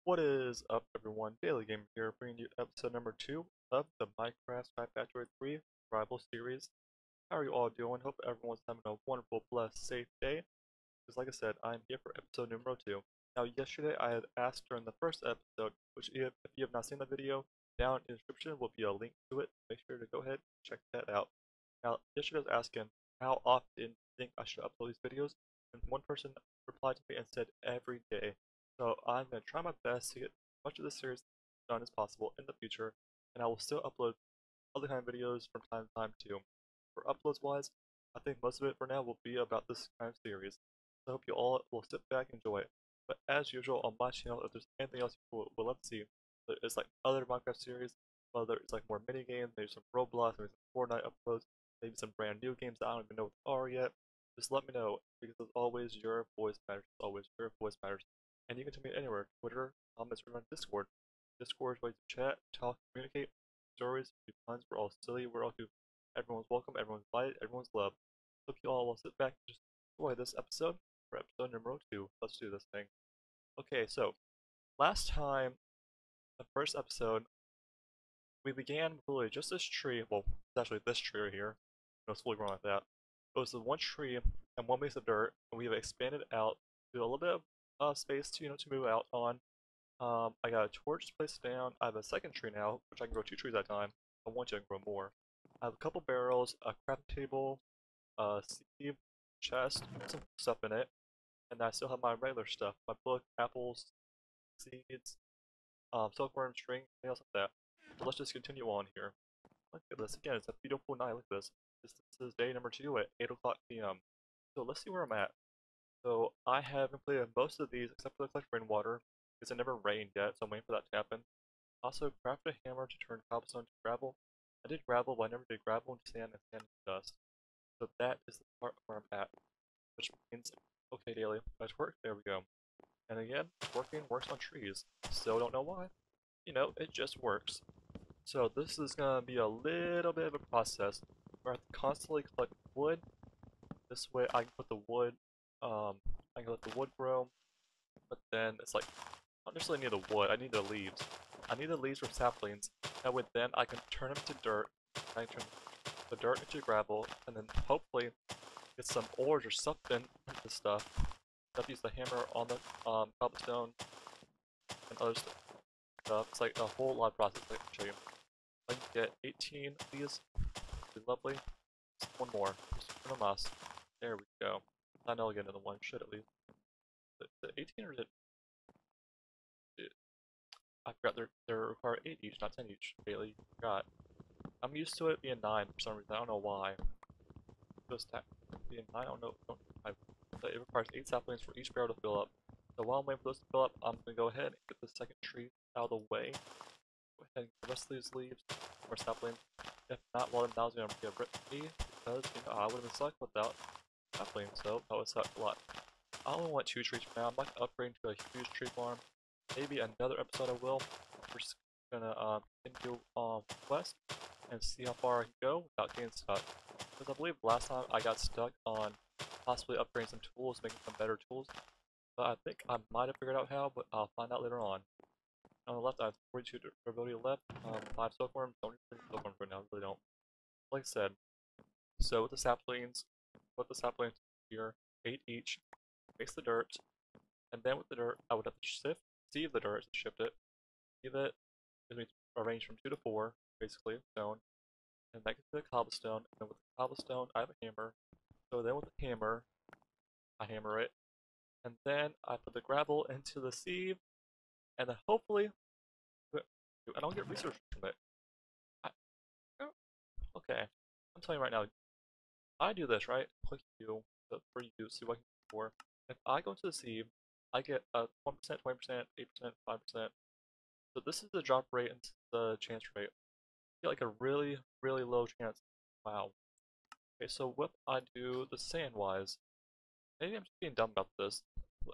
What is up, everyone? DailyGamer here, bringing you episode number 2 of the Minecraft Sky Factory 3 Rival Series. How are you all doing? Hope everyone's having a wonderful, blessed, safe day. Because like I said, I'm here for episode number 2. Now, yesterday I had asked during the first episode, which if you have not seen the video, down in the description will be a link to it. Make sure to go ahead and check that out. Now, yesterday I was asking, how often do you think I should upload these videos? And one person replied to me and said every day. So I'm going to try my best to get as much of this series done as possible in the future, and I will still upload other kind of videos from time to time too. For uploads wise, I think most of it for now will be about this kind of series. So I hope you all will sit back and enjoy it. But as usual on my channel, if there's anything else you would love to see, whether it's like other Minecraft series, whether it's like more mini games, maybe some Roblox, maybe some Fortnite uploads, maybe some brand new games that I don't even know what they are yet, just let me know, because as always, your voice matters. As always, your voice matters. And you can tell me anywhere: Twitter, comments, or on Discord. Discord is a way to chat, talk, communicate, stories, be puns. We're all silly. We're all cute. Everyone's welcome. Everyone's invited. Everyone's loved. Hope you all will sit back and just enjoy this episode for episode number 2. Let's do this thing. Okay, so last time, the first episode, we began with literally just this tree. Well, it's actually this tree right here. It's fully grown like that. It was the one tree and one piece of dirt, and we've expanded out to a little bit of space to to move out on. I got a torch placed down. I have a second tree now, which I can grow 2 trees at a time. I want you to grow more. I have a couple barrels, a crafting table, a seed chest, some stuff in it, and I still have my regular stuff: my book, apples, seeds, silkworm, string, anything else like that. So let's just continue on here. Look at this again. It's a beautiful night. Look at this. This is day number 2 at 8 o'clock p.m. So let's see where I'm at. So I have completed most of these except for the collect rainwater, because it never rained yet, so I'm waiting for that to happen. Also, craft a hammer to turn cobblestone to gravel. I did gravel, but I never did gravel into sand and sand into dust. So that is the part where I'm at, which means, okay, daily, let's work. There we go. And again, working works on trees. Still don't know why. You know, it just works. So this is gonna be a little bit of a process where I have to constantly collect wood. This way I can put the wood, I can let the wood grow, but then it's like, I don't necessarily need the wood, I need the leaves. I need the leaves from saplings. That way then I can turn them into dirt, I can turn the dirt into gravel, and then hopefully get some ores or something into stuff. I've used the hammer on the cobblestone and other stuff. It's like a whole lot of process I can show you. I can get 18 of these, be lovely. Just one more, just for the must. There we go. I know I'll get another one, should at least. Is it 18 or is it? I forgot they require 8 each, not 10 each. Bailey, forgot. I'm used to it being 9 for some reason. I don't know why. Just being 9, I don't know. It requires 8 saplings for each barrel to fill up. So while I'm waiting for those to fill up, I'm gonna go ahead and get the second tree out of the way. Go ahead and get the rest of these leaves or saplings. If not, well then that was gonna be a rip me, because I would have been stuck without saplings, so that would suck a lot. I only want 2 trees for now. I'm not gonna upgrade to a huge tree farm. Maybe another episode I will. We're just gonna continue quest and see how far I can go without getting stuck. Because I believe last time I got stuck on possibly upgrading some tools, making some better tools. But I think I might have figured out how, but I'll find out later on. On the left I have 42 durability left, 5 silkworms. Don't need silkworms right now, I really don't. Like I said, so with the saplings, put the saplings here, 8 each, mix the dirt, and then with the dirt I would have to sieve the dirt, shift it, sieve it, arrange from 2 to 4, basically, stone, and that gets to the cobblestone, and then with the cobblestone I have a hammer, so then with the hammer, I hammer it, and then I put the gravel into the sieve, and then hopefully, I don't get research from it. Okay, I'm telling you right now, I do this, right? Click U, for you, see what I can do for. If I go into the sieve, I get a 1%, 20%, 8%, 5%. So this is the drop rate and the chance rate. You get like a really, really low chance. Wow. Okay, so what I do the sand wise, maybe I'm just being dumb about this.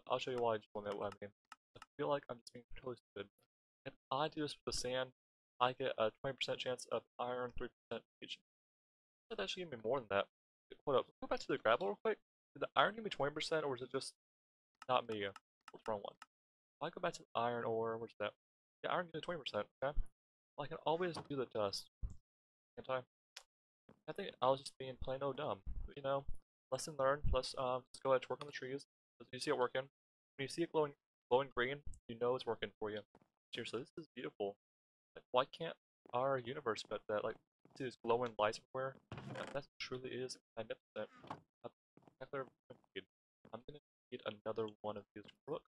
I'll show you why I just want to know what I mean. I feel like I'm just being totally stupid. If I do this with the sand, I get a 20% chance of iron, 3% each. That actually give me more than that. Hold up, go back to the gravel real quick. Did the iron give me 20% or is it just not me? What's the wrong one? I go back to iron ore, where's that? Yeah, iron gives me 20%, okay? Well, I can always do the dust, can't I? I think I was just being plain old dumb. You know, lesson learned. Let's just go ahead and work on the trees. You see it working. When you see it glowing green, you know it's working for you. Seriously, this is beautiful. Like, why can't our universe bet that? Like, see these glowing lights everywhere? That truly is magnificent. I'm gonna need another one of these crooks.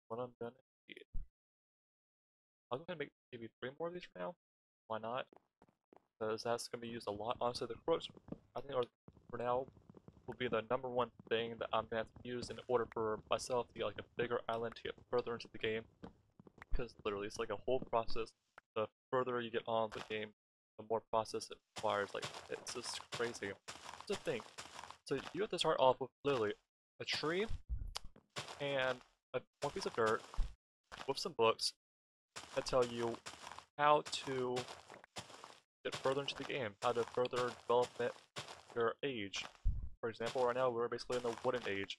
What I'm gonna need. I'll go ahead and make maybe 3 more of these for now. Why not? Because that's gonna be used a lot. Honestly, the crooks, I think, are for now will be the #1 thing that I'm gonna have to use in order for myself to get like a bigger island to get further into the game. Because literally, it's like a whole process. The further you get on the game, the more process it requires. Like, it's just crazy. Just think. So you have to start off with literally a tree and one piece of dirt with some books that tell you how to get further into the game, how to further develop your age. For example, right now we're basically in the wooden age.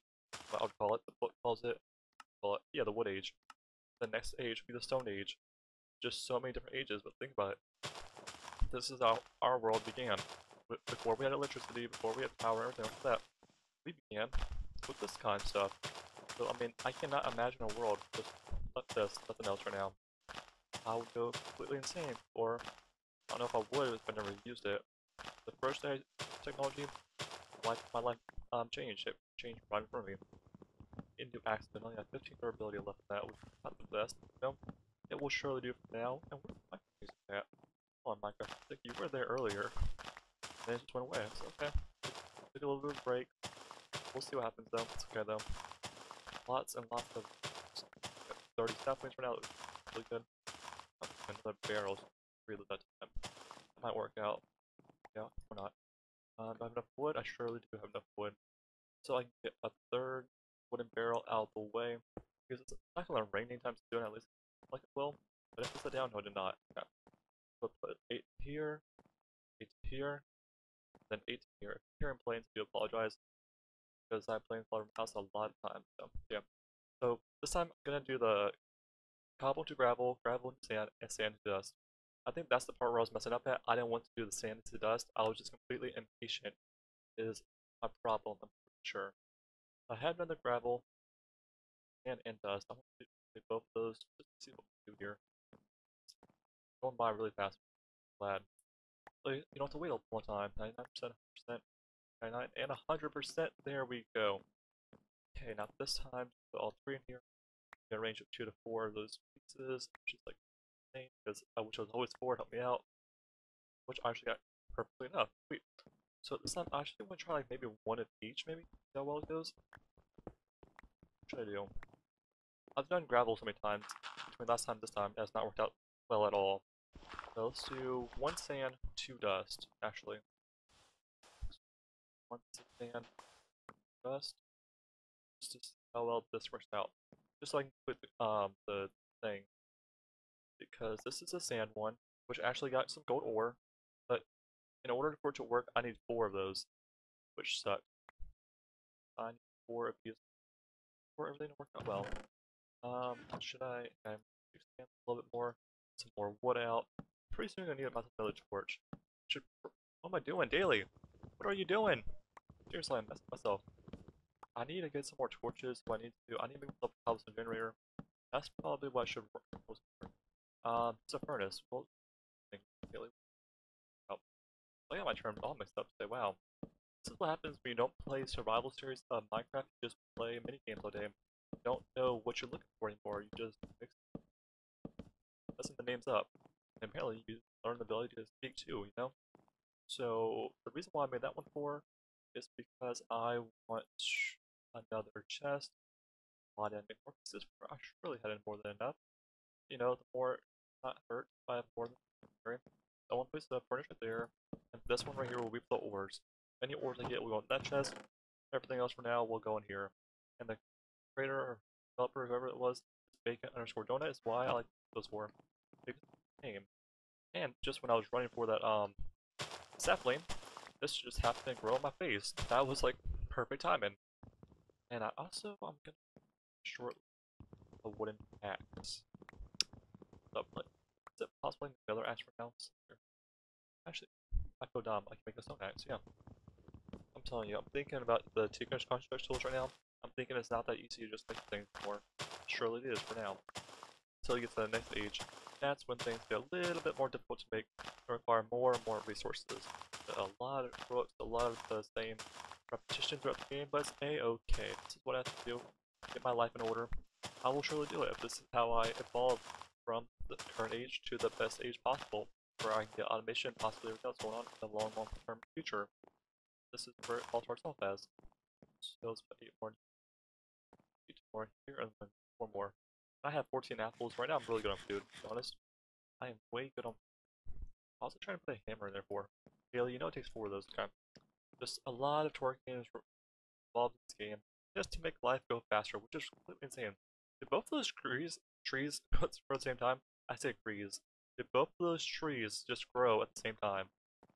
What I would call it. The book calls it, well, yeah, the wood age. The next age would be the stone age. Just so many different ages, but think about it. This is how our world began. Before we had electricity, before we had power, everything like that, we began with this kind of stuff. So, I mean, I cannot imagine a world just like this, nothing else right now. I would go completely insane, or I don't know if I would if I never used it. The first day technology, my life changed. It changed right in front of me. Into accidentally, I have 15 durability left of that, which is not the best, you know? It will surely do for now, and where's my music at? Come on, Minecraft, I think you were there earlier. And it just went away, so okay. Took a little bit of a break. We'll see what happens though, it's okay though. Lots and lots of 30 saplings right now, really good. Another barrel, reload that time. Might work out. Yeah, or not. Do I have enough wood? I surely do have enough wood. So I can get a 3rd wooden barrel out of the way. Because it's not going to rain anytime soon, at least like it will. But if it's set down, no, it did not. Okay. So put 8 here, 8 here, then 8 here. Here in Plains, I do apologize. Because I play in Flower House a lot of times. So, yeah. So this time I'm going to do the cobble to gravel, gravel to sand, and sand to dust. I think that's the part where I was messing up at. I didn't want to do the sand to dust. I was just completely impatient. It is a problem, I'm pretty sure. I had another gravel, sand, and dust. I want to do both of those just to see what we can do here. It's going by really fast. I'm glad. So you don't have to wait a long time. 99%, 100%, 99, and 100%. There we go. Okay, now this time, put all 3 in here. Get a range of 2 to 4 of those pieces, which is like because which was always 4 to help me out, which I actually got perfectly enough. Sweet. So this time I actually want to try like maybe 1 of each, maybe see how well it goes. What should I do? I've done gravel so many times between last time and this time, and it's not worked out well at all. So let's do 1 sand, 2 dust. Actually, 1 sand, dust, just to see how well this works out. Just so I can put the thing, because this is a sand one, which actually got some gold ore, but in order for it to work, I need 4 of those, which sucks. I need 4 of these for everything to work out well. Should I expand a little bit more? Some more wood out. Pretty soon I'm gonna need another torch. What am I doing, Daily? What are you doing? Seriously, I'm messing myself. I need to get some more torches. What I need to do, I need to make myself a cobblestone generator. That's probably what I should work on. It's a furnace. Well, Daily. Oh, I got my terms all mixed up today. Wow. This is what happens when you don't play survival series of Minecraft, you just play mini games all day. You don't know what you're looking for anymore, you just messing the names up. And apparently you learn the ability to speak too, you know? So the reason why I made that one for is because I want another chest. Why didn't I make more pieces? I surely had more than enough. You know, the more not hurt if I have more than enough. I want to place the furniture right there, and this one right here will be the ores. Any ores I get will go in that chest. Everything else for now will go in here. And the creator or developer, whoever it was, bacon_donut is why I like those for. Because name. And just when I was running for that sapling, this just happened to grow on my face. That was like perfect timing. And I'm gonna short a wooden axe. So, is it possible I can make the other axe for now? Actually, I feel dumb. I can make a stone axe, yeah. I'm telling you, I'm thinking about the Tinker's Construct tools right now. I'm thinking it's not that easy to just make things more. Surely it is for now. Until you get to the next age, that's when things get a little bit more difficult to make and require more and more resources. A lot of books, a lot of the same repetition throughout the game, but it's a-okay. This is what I have to do. Get my life in order. I will surely do it if this is how I evolve from the current age to the best age possible, where I can get automation, possibly everything else going on in the long term future. This is where it all starts off as. So let's put 8 more here, and then 4 more. I have 14 apples. Right now I'm really good on food, to be honest. I am way good on food. I was trying to put a hammer in there for Haley, you know it takes 4 of those kind. Just a lot of twerking is involved in this game, just to make life go faster, which is completely insane. Did both of those trees grow at the same time? I say trees. Did both of those trees just grow at the same time?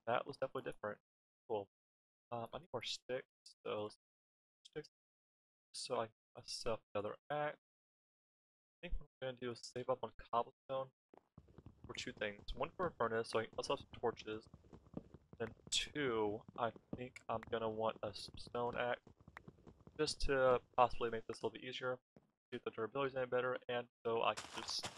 That was definitely different. Cool. I need more sticks, so sticks. So I can myself another axe. I think what I'm gonna do is save up on cobblestone for 2 things. 1 for a furnace, so I can also have some torches. Then 2, I think I'm gonna want a stone axe, just to possibly make this a little bit easier, see if the durability is any better, and so I can just,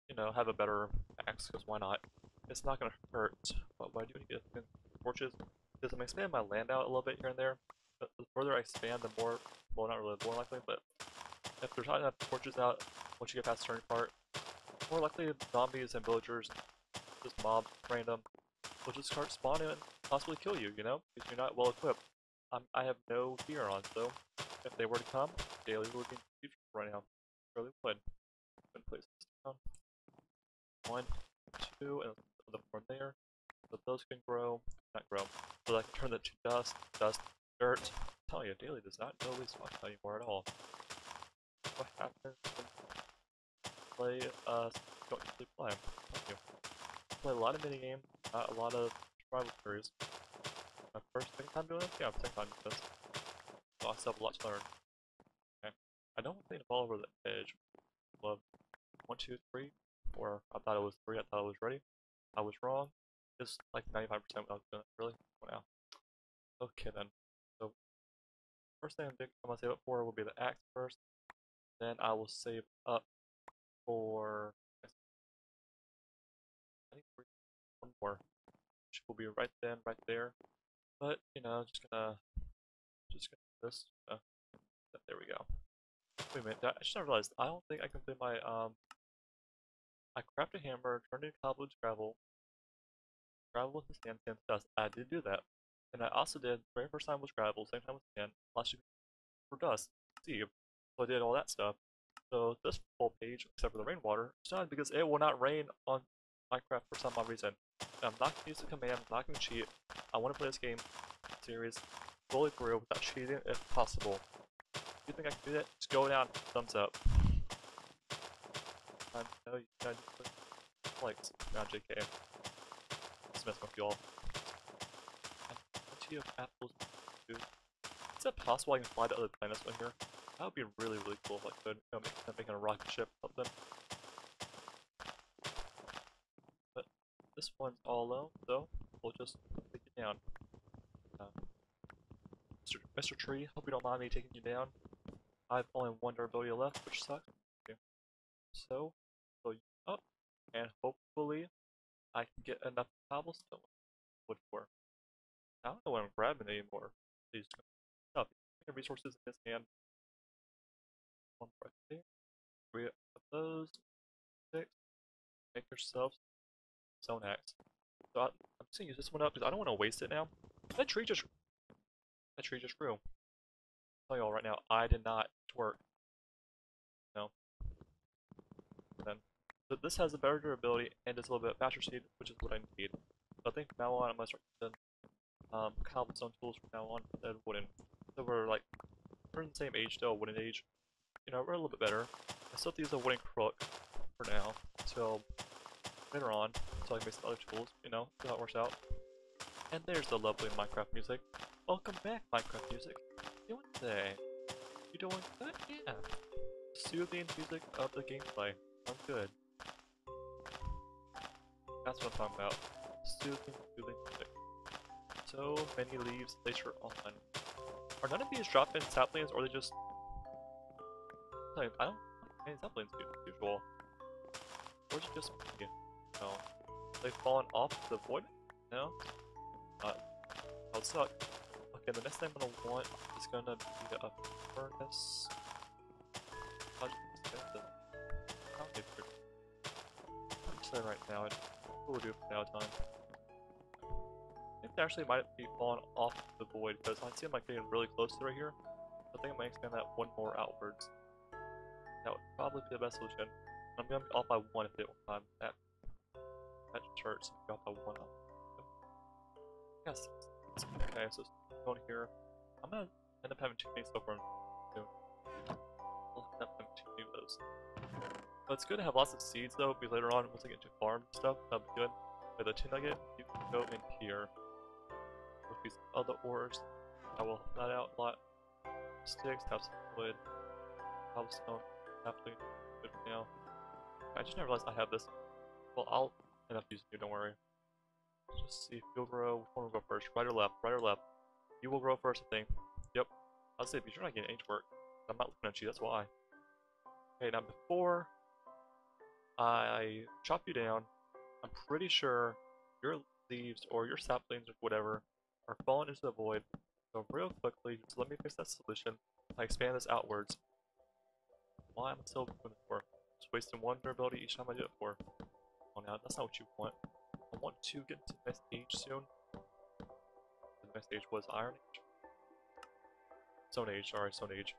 you know, have a better axe, because why not? It's not gonna hurt, but what I do need to get torches, because I'm expanding my land out a little bit here and there. But the further I expand, the more, well, not really more likely, but if there's not enough torches out once you get past a certain part, more likely zombies and villagers, just mobs, random, will just start spawning and possibly kill you, you know? Because you're not well equipped. I have no gear on, so if they were to come, daily would be future right now. Really would. Place this down. 1, 2, and the 4 there. So those can grow, not grow. So I can turn that to dust, dirt. I'm telling you, daily does not know these spots anymore at all. What happens when you play, don't usually play? I'm telling you. I play a lot of minigames, not a lot of survival series. My second time doing this? Yeah, second time doing this. So I still have a lot to learn. Okay. I don't want to fall over the edge. Love 1, 2, 3, 4. I thought it was 3, I thought it was ready. I was wrong. It's like 95% what I was doing. Really? Wow. Okay then. So first thing I'm gonna save up for will be the axe first. Then I will save up for I think 1 more. Which will be right then, right there. But you know, just gonna do this. There we go. Wait a minute, I just realized I don't think I can play my I crafted a hammer, turned it into cobbled gravel, gravel with the sand, sand dust. I did do that. And I also did, the very first time was gravel, same time with sand, last year for dust, see. So I did all that stuff. So this full page, except for the rainwater, is done because it will not rain on Minecraft for some odd reason. And I'm not going to use the command, I'm not going to cheat. I want to play this game series fully through without cheating if possible. If you think I can do that, just go down, thumbs up. I know you guys likes. Not JK. Just messing with y'all. Plenty of apples too. Is it possible I can fly to other planets on here? That would be really, really cool if I could. You know, making a rocket ship or something. But this one's all alone, so we'll just take it down. Mr. Tree, hope you don't mind me taking you down. I've only 1 durability left, which sucks. Okay. So, go up, and hopefully I can get enough cobblestone wood for. I don't know what I'm grabbing anymore. These stuff. Resources in his hand. 1 right there. 3 of those. 6. Make yourself stone axe. So I'm just gonna use this one up because I don't want to waste it now. That tree just grew. I'll tell y'all right now, I did not twerk. No. Then. So this has a better durability and it's a little bit faster speed, which is what I need. So I think from now on I'm gonna start using cobblestone tools from now on instead of wooden. So we're in the same age still, wooden age. You know, we're a little bit better. I still have to use a wooden crook for now, until later on, so I can make some other tools, you know, see how it works out. And there's the lovely Minecraft music. Welcome back, Minecraft music. How you doing today? You doing good? Yeah. soothing music of the gameplay. I'm good. That's what I'm talking about. Soothing music. So many leaves later on. Are none of these drop-in saplings, or are they just... I don't any saplings usual. Or is it just me? No. They've fallen off the void? No? That would suck. Okay, the next thing I'm gonna want is gonna be a furnace. I'll just get the... I'm saying right now, we'll do it for now time. I think they actually might be falling off the void, because I see them like getting really close to right here. I think I might expand that one more outwards. That would probably be the best solution. I'm gonna be off by one if it one time. That church, so off by one. Yes. Okay, so going here. I'm gonna end up having 2 things so far soon. I'll end up having 2 of those. But it's good to have lots of seeds though, because later on, once I get into farm stuff, that'll be good. With the 2 nugget, you can go in here with these other ores. I will help that out a lot. Sticks, have some wood, cobblestone, definitely good for now. I just never realized I have this. Well, I'll end up using it, don't worry. Let's just see if you'll grow. Which one will go first? Right or left? Right or left? You will grow first, I think. Yep. I'll say, be sure not getting age work. I'm not looking at you, that's why. Okay, now before I chop you down, I'm pretty sure your leaves or your saplings or whatever are falling into the void. So real quickly, just let me fix that solution. I expand this outwards. Why am I still doing it for? Just wasting 1 durability each time I do it for. Oh, now that's not what you want. I want to get to the next age soon. The next age was Iron Age. Stone Age, sorry, Stone Age.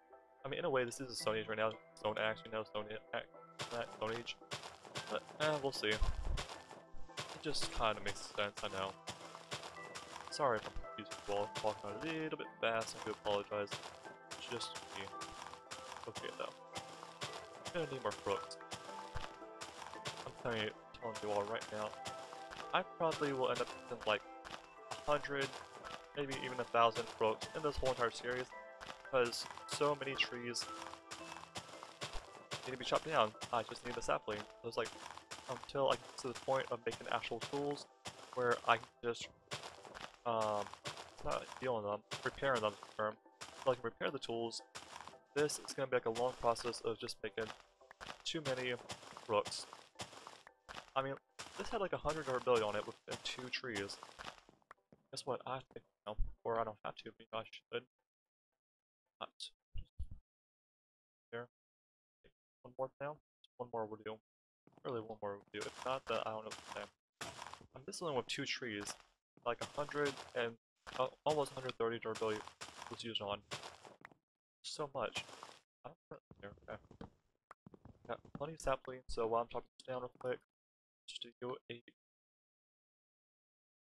I mean, in a way, this is a Stone Age right now. Stone Axe, you know, Stone Age. But, we'll see. It just kind of makes sense, I know. Sorry if I'm confusing you all. Walking a little bit fast, I do apologize. It's just me. Okay, though. I'm gonna need more crooks. I'm telling you all right now. I probably will end up with like 100, maybe even 1,000 crooks in this whole entire series, because so many trees need to be chopped down. I just need the sapling. So it's like until I get to the point of making actual tools where I can just not healing them, repairing them term. So I can repair the tools. This is gonna be like a long process of just making too many crooks. I mean, this had like 100 durability on it within 2 trees. Guess what? I think now, or I don't have to, but I should. Not. There. One more now. One more will do. Really, one more will do. If not, that I don't know what to say. I'm missing with 2 trees. Like 100 and almost 130 durability was used on. So much. I don't put it there. Okay. Got plenty of saplings, so while I'm chopping this down real quick, just to go a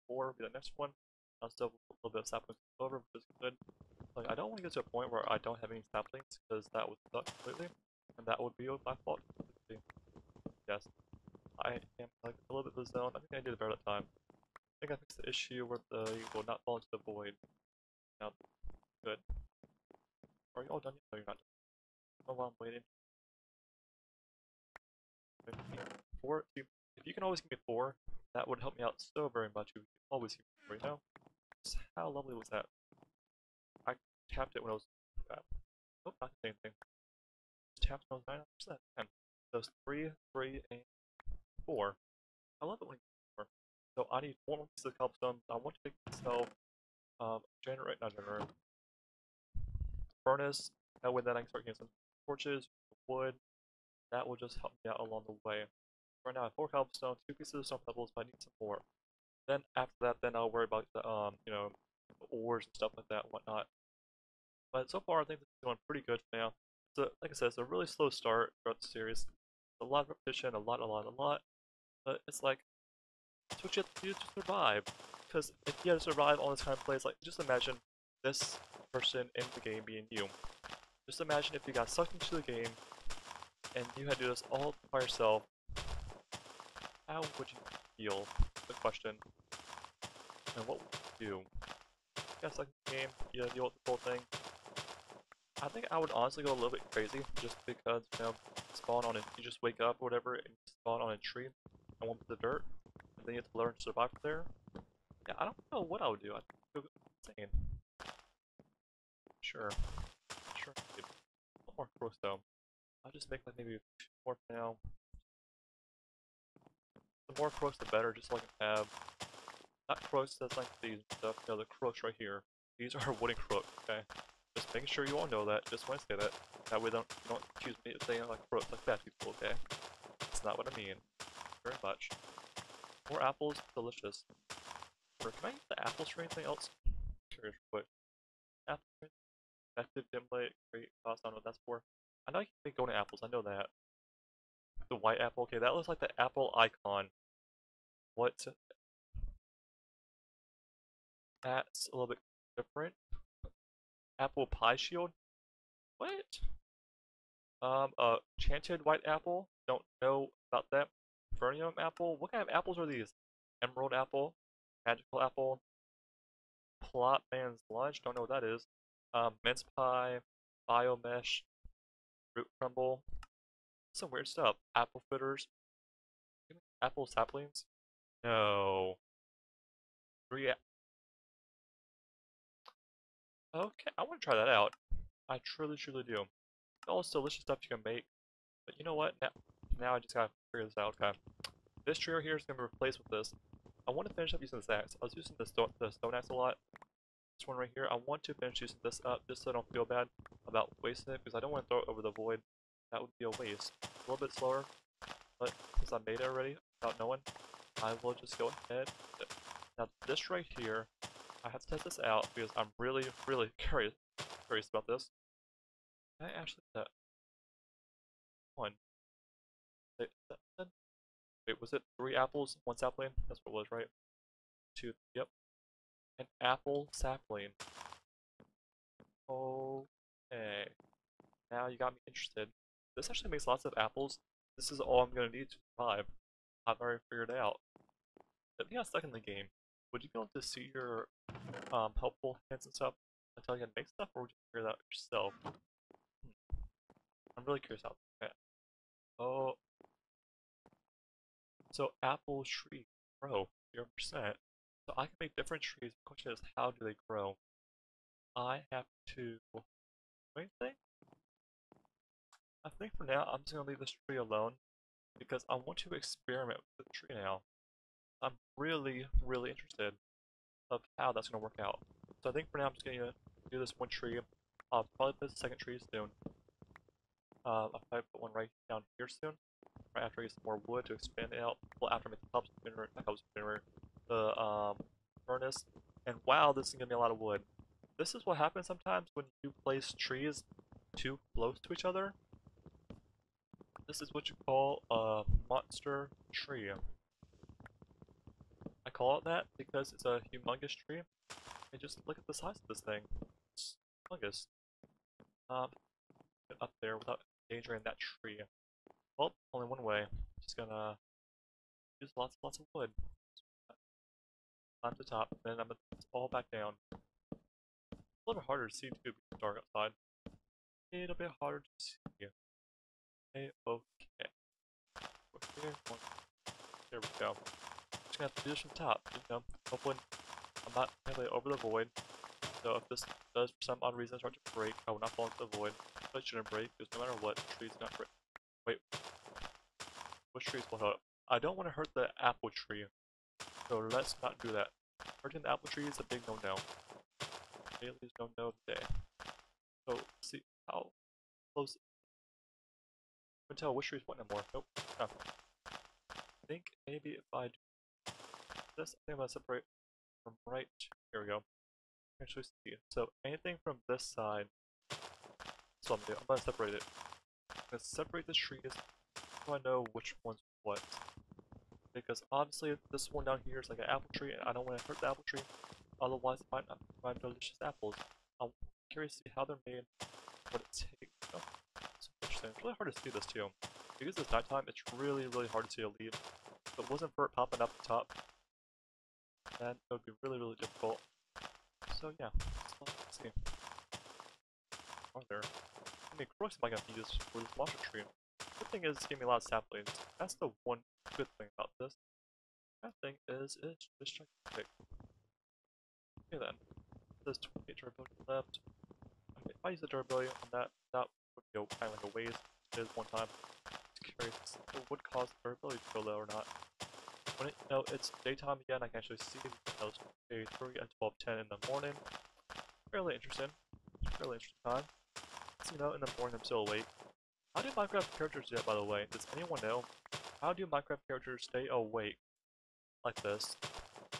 4 will be the next one. I'll still have a little bit of saplings over, which is good. Like, I don't want to get to a point where I don't have any saplings, because that would suck completely, and that would be my fault completely. Yes, I am like a little bit of the zone. I think I did a better that time. I think I fixed the issue where the will not fall into the void. Now, good. Are you all done yet? No, you're not done. Oh, while I'm waiting. 4. If you can always give me 4, that would help me out so very much. You can always give me 4, you know? Just how lovely was that? I tapped it when I was bad. Oh, not the same thing. Just tapped when I was 9%. And those 3, 3, and 4. I love it when you get 4. So I need 4 more pieces of cobblestone. I want to make myself not generator. Furnace. That way then I can start getting some torches, wood. That will just help me out along the way. Right now I have 4 cobblestone, 2 pieces of stone pebbles, but I need some more. Then after that, then I'll worry about the you know, ores and stuff like that and whatnot. But so far I think this is going pretty good for now. So like I said, it's a really slow start throughout the series. A lot of repetition, a lot. But it's like, it's what you have to do to survive. Because if you had to survive all this kind of plays, like just imagine this person in the game being you. Just imagine if you got sucked into the game and you had to do this all by yourself. How would you feel? The question. And what would you do? You got stuck in the game, you deal with the whole thing. I think I would honestly go a little bit crazy just because, you know, spawn on it. You just wake up or whatever and spawn on a tree and one with the dirt, and then you have to learn to survive from there. Yeah, I don't know what I would do. I think it would be insane. Sure, sure. One more growth though. I'll just make like maybe 2 more for now. The more crooks the better, just so I can have not crooks that's like these stuff, no, the crooks right here. These are wooden crooks, okay? Just making sure you all know that, just want to say that. That way you don't accuse me of saying like crooks like bad people, okay? That's not what I mean. Very much. More apples, delicious. Or can I use the apples for anything else? Curious, but apple effective dim light, great cost, I don't know what that's for. I know you can make golden apples, I know that. The white apple, okay, that looks like the apple icon. What? That's a little bit different. Apple pie shield? What? Enchanted white apple? Don't know about that. Vernium apple? What kind of apples are these? Emerald apple? Magical apple? Plot man's lunch? Don't know what that is. Mince pie? Biomesh? Fruit crumble? Some weird stuff. Apple fritters? Apple saplings? No. Three. Okay, I want to try that out. I truly, truly do. All this delicious stuff you can make. But you know what? Now I just gotta figure this out. Okay. This tree right here is gonna be replaced with this. I want to finish up using this axe. I was using the stone axe a lot. This one right here, I want to finish using this up just so I don't feel bad about wasting it because I don't want to throw it over the void. That would be a waste. A little bit slower, but since I made it already without knowing, I will just go ahead. Now this right here, I have to test this out because I'm really, really curious about this. Can I actually do that? One. Wait, was it 3 apples, 1 sapling? That's what it was, right? 2, yep. An apple sapling. Okay. Now you got me interested. This actually makes lots of apples. This is all I'm gonna need to survive. I've already figured it out. If you got stuck in the game, would you be able to see your helpful hints and stuff until you can make stuff, or would you figure that out yourself? I'm really curious how. Okay. Oh, so apple tree grow 0%. So I can make different trees. The question is, how do they grow? I have to. Wait, I think for now I'm just gonna leave this tree alone because I want to experiment with the tree now. I'm really, really interested of how that's gonna work out. So I think for now I'm just gonna do this one tree. I'll probably put the second tree soon. I'll probably put one right down here soon. Right after I get some more wood to expand it out. Well, after I make the top spinner, not top spinner, the furnace. And wow, this is gonna be a lot of wood. This is what happens sometimes when you place trees too close to each other. This is what you call a monster tree. I call it that because it's a humongous tree. And just look at the size of this thing. It's humongous. Get up there without endangering that tree. Well, only one way. Just gonna use lots of wood. Climb to the top, then I'm gonna put this all back down. It's a little bit harder to see too because it's dark outside. A little bit harder to see. Okay, okay. Here, there we go. Just gonna have to do this from the top, you know. Hopefully I'm not heavily over the void. So if this does for some odd reason start to break, I will not fall into the void. But it shouldn't break, because no matter what, the tree's not break. Wait. Which trees will hurt? I don't want to hurt the apple tree. So let's not do that. Hurting the apple tree is a big no-no. Dailies no-no of the day. So let's see how close. I can tell which tree's pointing more. Nope. No. I think maybe if I do this, I think I'm gonna separate from right. Here we go. Actually see. So anything from this side. So I'm gonna separate it. I'm gonna separate the trees so I know which one's what. Because obviously this one down here is like an apple tree and I don't want to hurt the apple tree. Otherwise it might not provide delicious apples. I'm curious to see how they're made, what it takes. Oh, it's interesting. It's really hard to see this too. Because it's nighttime, it's really, really hard to see a leaf. If it wasn't for it popping up the top, then it would be really, really difficult. So yeah, let's see. are there? I mean, crooks am I gonna use for this monster tree? Good thing is it's giving me a lot of saplings. That's the one good thing about this. Bad thing is it's just quick. Okay then. There's 28 durability left. I mean, if I use the durability on that would go kind of like a waste. It is one time. Just curious if it would cause durability to go low or not. When it's daytime again, I can actually see those day 3 and 12:10 in the morning. Fairly interesting. Fairly interesting time. So, in the morning I'm still awake. How do Minecraft characters do that, by the way? Does anyone know? How do Minecraft characters stay awake like this?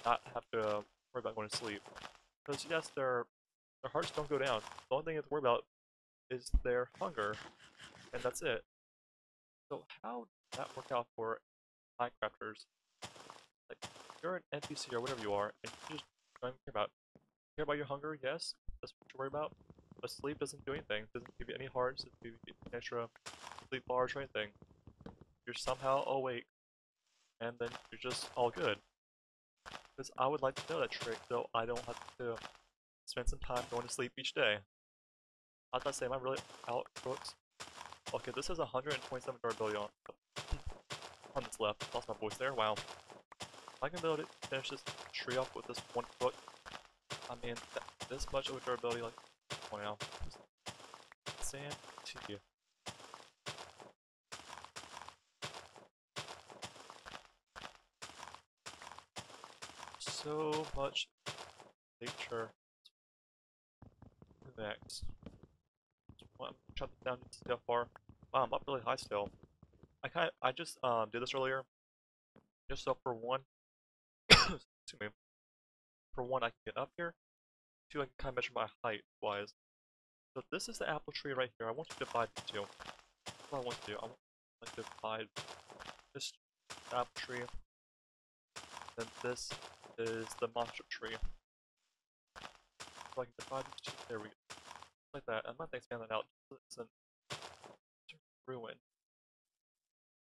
Not have to worry about going to sleep. Because yes, their hearts don't go down. The only thing they have to worry about is their hunger, and that's it. So how does that work out for Minecrafters? Like, you're an NPC or whatever you are, and you just don't care about your hunger, yes, that's what you worry about. But sleep doesn't do anything. It doesn't give you any hearts, doesn't give you extra sleep bars or anything. You're somehow awake, and then you're just all good. Because I would like to know that trick, so I don't have to spend some time going to sleep each day. I was about to say, am I really out, folks? Okay, this has 127 durability on this left. Lost my voice there, wow. If I can build it, finish this tree off with this one foot, I mean, this much of a durability, like, wow. Sand to you. So much nature. Next. I'm trying this down to see how far. Wow, I'm up really high still. I just did this earlier. Just so for one, excuse me. For one, I can get up here. Two, I can kind of measure my height wise. So this is the apple tree right here. I want to divide the two. That's what I want to do. I want to divide this apple tree. Then this is the monster tree. So I can divide these two. There we go. Like that. I'm not going to expand that out. It's an ruin.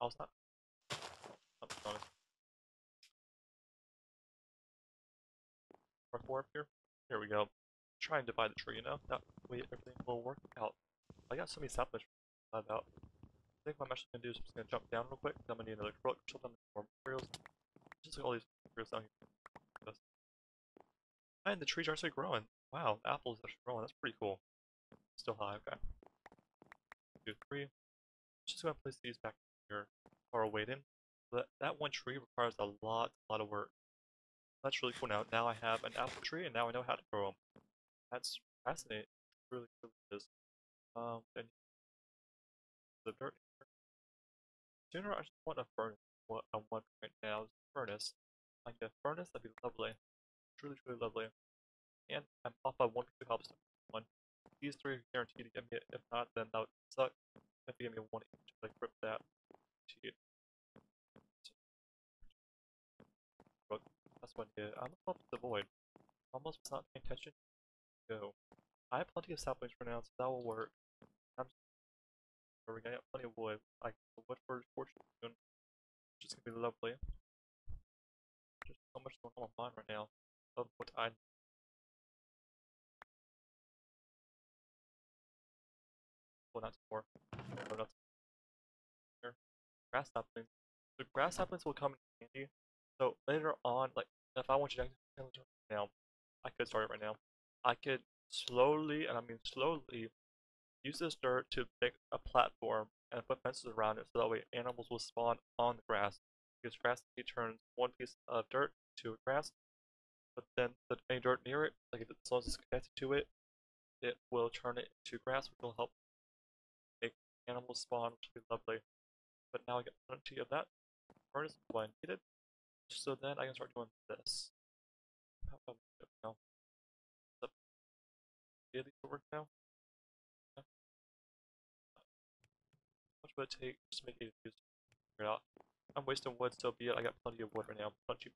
I was not. I'm honest. Part 4 up here. Here we go. Try and divide the tree, That way everything will work out. I got so many saplings to divide out. I think what I'm actually going to do is I'm just going to jump down real quick. I'm going to need another crook, something more materials. Just like all these materials down here. And the trees are actually growing. Wow, the apples are actually growing. That's pretty cool. Still high, okay. 2, 3. Just going to place these back here while we're waiting. But that one tree requires a lot of work. That's really cool now. Now I have an apple tree and now I know how to grow them. That's fascinating. It really is. And the dirt here. Sooner I just want a furnace. What I want right now is a furnace. Like a furnace, that'd be lovely. Truly lovely. And I'm off by one piece of cobblestone. One. These three are guaranteed to get me it. If not, then that would suck. If you give me one each, like rip that. Cheat. That's what I did. I'm about to the void. Almost was not paying attention. Go. I have plenty of saplings for now, so that will work. We're gonna get plenty of wood. Like the wood for fortune soon, which is gonna be lovely. There's so much going on my mind right now of what I well not more. No, not here. Grass saplings. The grass saplings will come in handy. So later on, like if I want you to right now, I could start it right now. I could slowly, and I mean slowly, use this dirt to make a platform and put fences around it so that way animals will spawn on the grass. Because grass turns one piece of dirt to grass, but then any dirt near it, like if as long as it's connected to it, it will turn it into grass, which will help make animals spawn, which will be lovely. But now I get plenty of that furnace what I needed, so then I can start doing this. How about we do it now? The daily work now? Yeah. How much would it take just to make it figure it out? I'm wasting wood, so be it. I got plenty of wood right now. Plenty.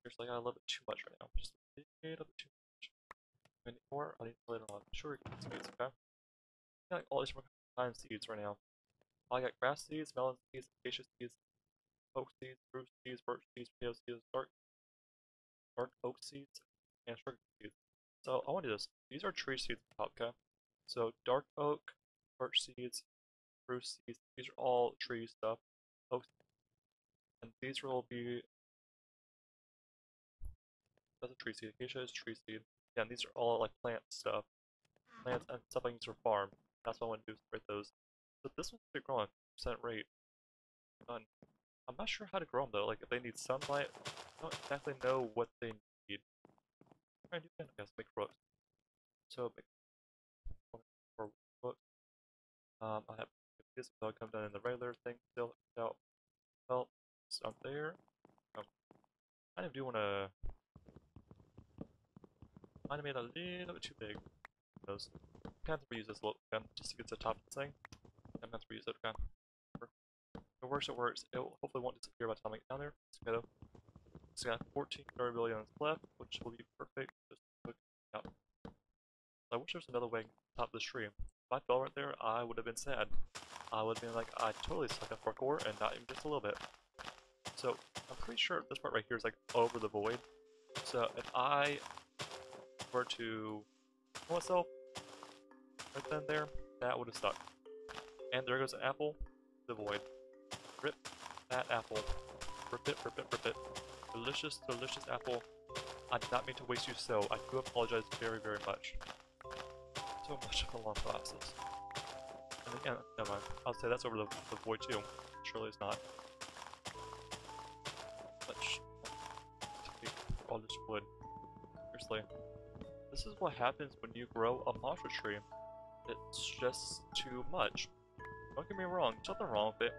Seriously, I love it too much right now. Just a bit of it too much. Any more? I need to later on. Sure, seeds, okay? I got all these kind of seeds right now. I got grass seeds, melon seeds, acacia seeds, oak seeds, spruce seeds, birch seeds, potato seeds, dark oak seeds, and sugar seeds. So I want to do this. These are tree seeds, okay? So dark oak, birch seeds, spruce seeds, these are all tree stuff. Oak, and these will be, that's a tree seed, acacia is tree seed. Yeah, and these are all like plant stuff. Plants and stuff I can use for farm. That's what I want to do, separate those. But this one's been growing, percent rate. Done. I'm not sure how to grow them though, like if they need sunlight, I don't exactly know what they need. I do I guess make rooks. So make for rooks. I have this, so I'll come down in the regular thing still out. Well, it's up there. I do want to. Might have made it a little bit too big. Because I can't reuse this little gun just to get to the top of this thing. I'm going to reuse it again. If it works, it hopefully won't disappear by the time I get down there. It's got 14 durability on its left, which will be perfect. Just look out. I wish there was another way to top of the tree. If I fell right there, I would have been sad. I would have been like, I totally suck at parkour, and not even just a little bit. So, I'm pretty sure this part right here is like over the void. So, if I were to kill myself right then there, that would have stuck. And there goes an apple, the void. Rip that apple. Rip it, rip it, rip it. Delicious, delicious apple. I did not mean to waste you so. I do apologize very, very much. So much of a long process. And again, never mind. I'll say that's over the void too. Surely it's not. Let's take all this wood. Seriously. This is what happens when you grow a monster tree. It's just too much. Don't get me wrong, there's nothing wrong with it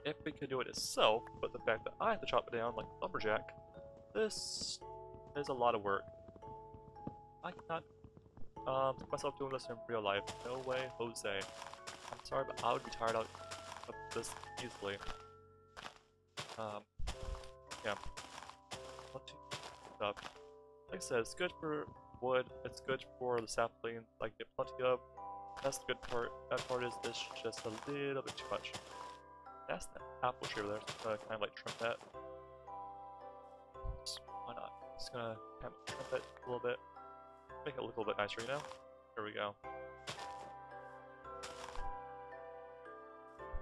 if it could do it itself, but the fact that I have to chop it down like a lumberjack, this is a lot of work. I cannot see myself doing this in real life. No way, Jose. I'm sorry, but I would be tired of this easily. Yeah. Stuff. Like I said, it's good for wood, it's good for the saplings I get plenty of. That's the good part. That part is it's just a little bit too much. That's the apple tree over there. So I'm gonna kind of like trim that. Just, why not? Just gonna kind of trim it a little bit. Make it look a little bit nicer, you know? There we go.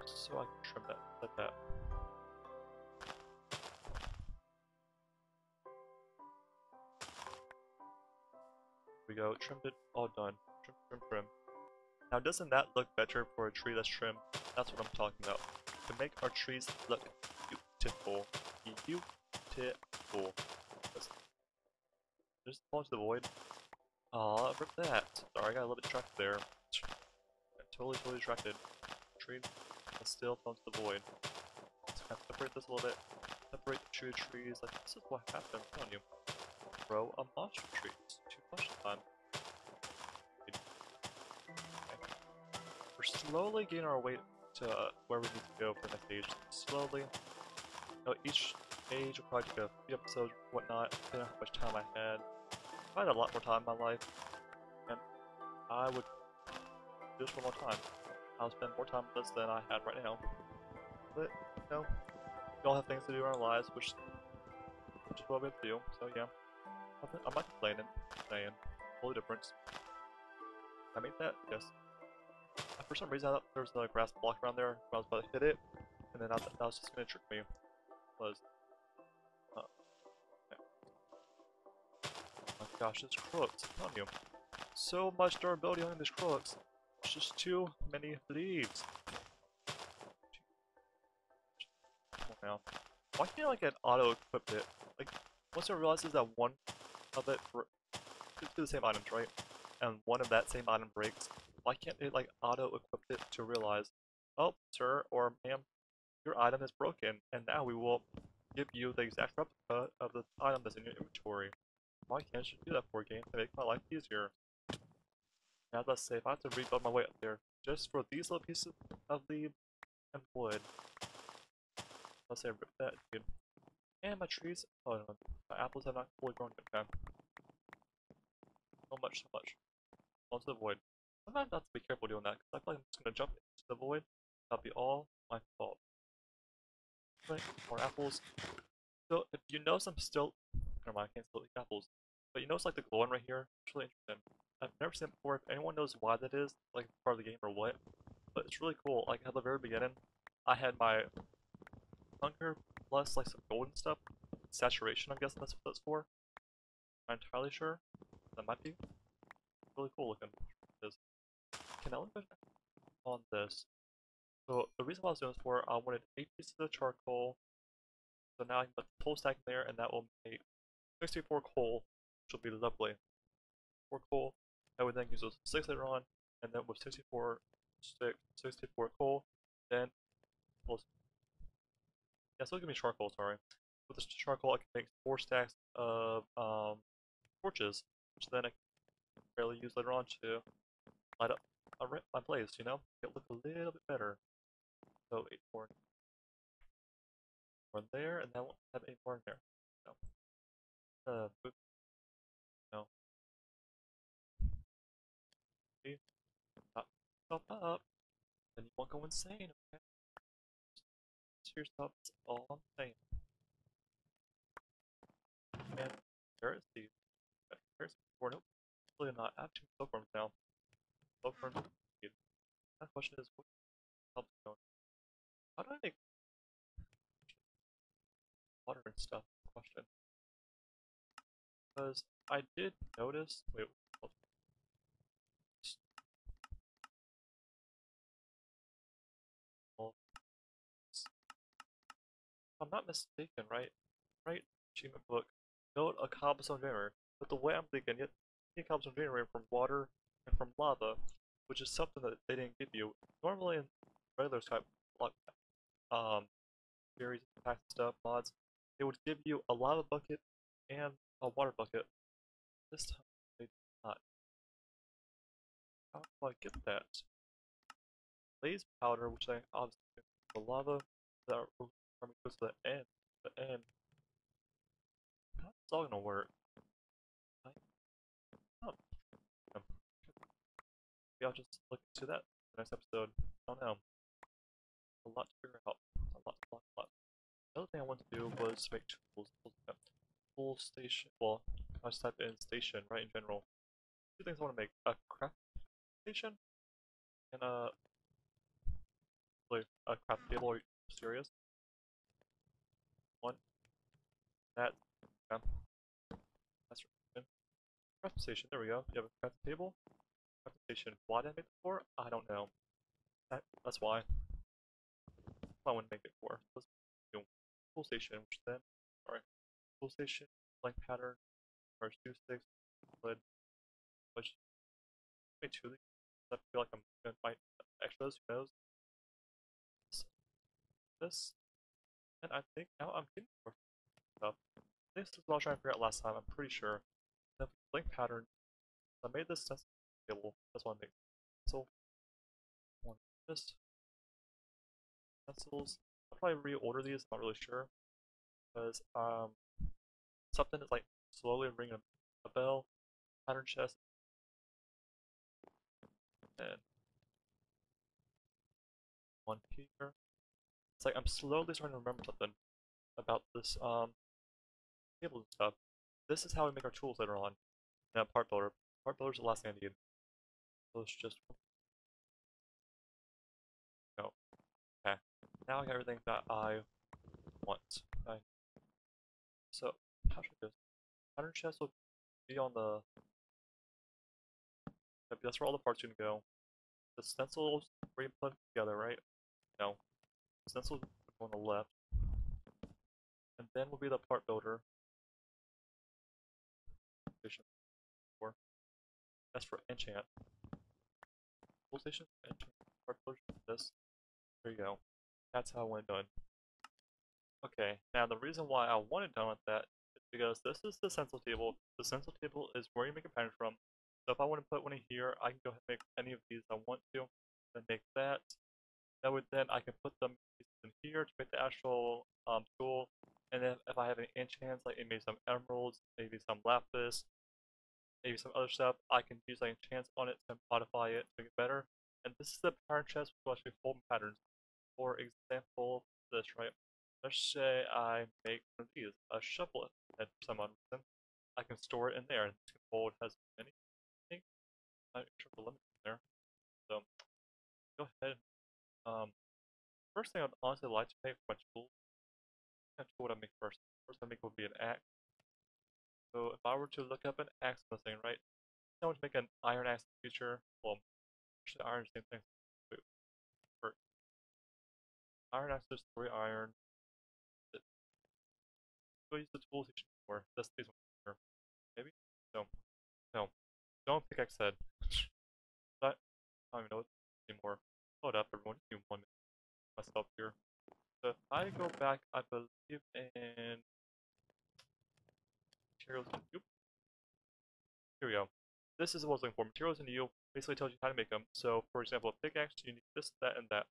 So I can trim that like that. There we go. Trimmed it. All done. Trim, trim, trim. Now doesn't that look better for a tree that's trimmed? That's what I'm talking about. To make our trees look beautiful. Beautiful. Just fall into the void. Aw, rip that. Sorry, I got a little bit distracted there. Totally distracted. Tree still fell into the void. Just kind of separate this a little bit. Separate the true trees. Like, this is what happens, I'm telling you. Grow a monster tree. It's too much time. We're slowly getting our way to where we need to go for the next stage. Slowly. You know, each stage will probably take a few episodes, whatnot, depending on how much time I had. I had a lot more time in my life, and I would do this one more time. I'll spend more time with this than I had right now. But, you know, we all have things to do in our lives, which is what we have to do, so yeah. I'm not complaining, saying, totally difference. I made that? Yes. For some reason I thought there was another grass block around there when I was about to hit it, and then that was just gonna trick me. Okay. Oh my gosh, this crooks, I'm telling you. So much durability on these crooks. It's just too many leaves. Come on now. Why can't I like get auto-equipped it? Like, once I realizes that one of it, it's the same items, right? And one of that same item breaks, why can't it like auto-equip it to realize, oh, sir or ma'am, your item is broken, and now we will give you the exact replica of the item that's in your inventory. Why can't you do that for a game to make my life easier? Now let's say if I have to rebuild my way up there, just for these little pieces of lead and wood. Let's say rip that, dude. And my trees, oh no, my apples have not fully grown yet, man. So much, so much. Onto the void. I'm not to be careful doing that, because I feel like I'm just gonna jump into the void. That'll be all my fault. Right, more apples. So, if you notice I'm still... Never mind, I can't still eat apples. But you notice like the glowing right here? It's really interesting. I've never seen it before. If anyone knows why that is, like part of the game or what, but it's really cool. Like at the very beginning, I had my hunger plus like some golden stuff. Saturation, I'm guessing that's what that's for. I'm not entirely sure. That might be really cool looking. Is can I look on this? So the reason why I was doing this for, I wanted 8 pieces of charcoal. So now I can put the whole stack in there, and that will make 64 coal, which will be lovely. 4 coal. I would then use those 6 later on, and then with 64 coal, then well, yeah, still give me charcoal. Sorry. With this charcoal, I can make 4 stacks of torches, which then I can barely use later on to light up my blaze. You know, it look a little bit better. So 8 more in there, and then we'll have 8 more in there. So, boop, no, see, top yourself up, then you won't go insane. Okay, to yourself. That's all I'm saying. And carrot seed. Carrot seed before. Nope, really not. I have 2 silkworms now. Silkworm seed. My question is, what helps going? How do I make water and stuff? Question. Because I did notice. Wait. Well, if I'm not mistaken, right? Right? Achievement book. Build a cobblestone generator. But the way I'm thinking, you need a cobblestone generator from water and from lava, which is something that they didn't give you. Normally in regular type like series, packs stuff, mods, they would give you a lava bucket and a water bucket. This time they did not. How do I get that? Blaze powder, which I obviously the lava that are coming close to the end. The end. How's this all gonna work? I don't know. Maybe I'll just look into that in the next episode. I don't know. A lot to figure out. A lot. The other thing I wanted to do was make tools. Tool station. Well, I just type in station, right, in general. 2 things I want to make. A craft station and a craft table. Are you serious? One. That. Yeah, that's right. Craft station. There we go. You have a craft table. Craft station. Why did I make it for? I don't know. That's why. I want to make it for. Let's do tool station, which then. Sorry. Tool station. Blank pattern. Merge 2 sticks. Lid. Which. Make 2 of these. I feel like I'm gonna find extras. Who knows? This. And I think now I'm getting more stuff. This is what I was trying to figure out last time, I'm pretty sure. The blank pattern. I made this stencil table. That's what I made. So, one this. Stencils. I'll probably reorder these, I'm not really sure. Because, something is like slowly ringing a bell. Pattern chest. And one here. It's like I'm slowly starting to remember something about this, table and stuff. This is how we make our tools later on. Now, part builder. Part builder is the last thing I need. So it's just no. Okay. Now I got everything that I want. Okay. So how should I do this? Pattern chest will be on the. That's where all the parts are gonna go. The stencils where you put them together, right? No. Stencils on the left, and then will be the part builder. Station 4. That's for enchant. Tool station, enchant, part builder. This. There you go. That's how I want it done. Okay, now the reason why I want it done with that is because this is the stencil table. The stencil table is where you make a pattern from. So if I want to put one in here, I can go ahead and make any of these I want to, then make that. That would then I can put them in here to make the actual tool. And then if I have any enchants, like maybe some emeralds, maybe some lapis, maybe some other stuff, I can use like enchants on it to modify it to make it better. And this is the pattern chest which will actually hold patterns. For example, this right. Let's say I make one of these, a shovel head for some odd reason. I can store it in there and this can hold has many things. not sure the limit there. So go ahead. Um, First thing I'd honestly like to make for my tools. I'm not sure what I make first. First I make would be an axe. So if I were to look up an axe on the thing, right? I want to make an iron axe in the future. Well, actually iron is the same thing. Wait, for iron axe is 3 iron. Go use the tools you should for. That's these ones here. Maybe? No. No. Don't pickaxe head. But I don't even know what anymore. Hold up everyone, give me 1 minute myself here. So if I go back, I believe in materials and you. Here we go. This is what I was looking for. Materials and you basically tells you how to make them. So for example, a pickaxe, you need this, that, and that.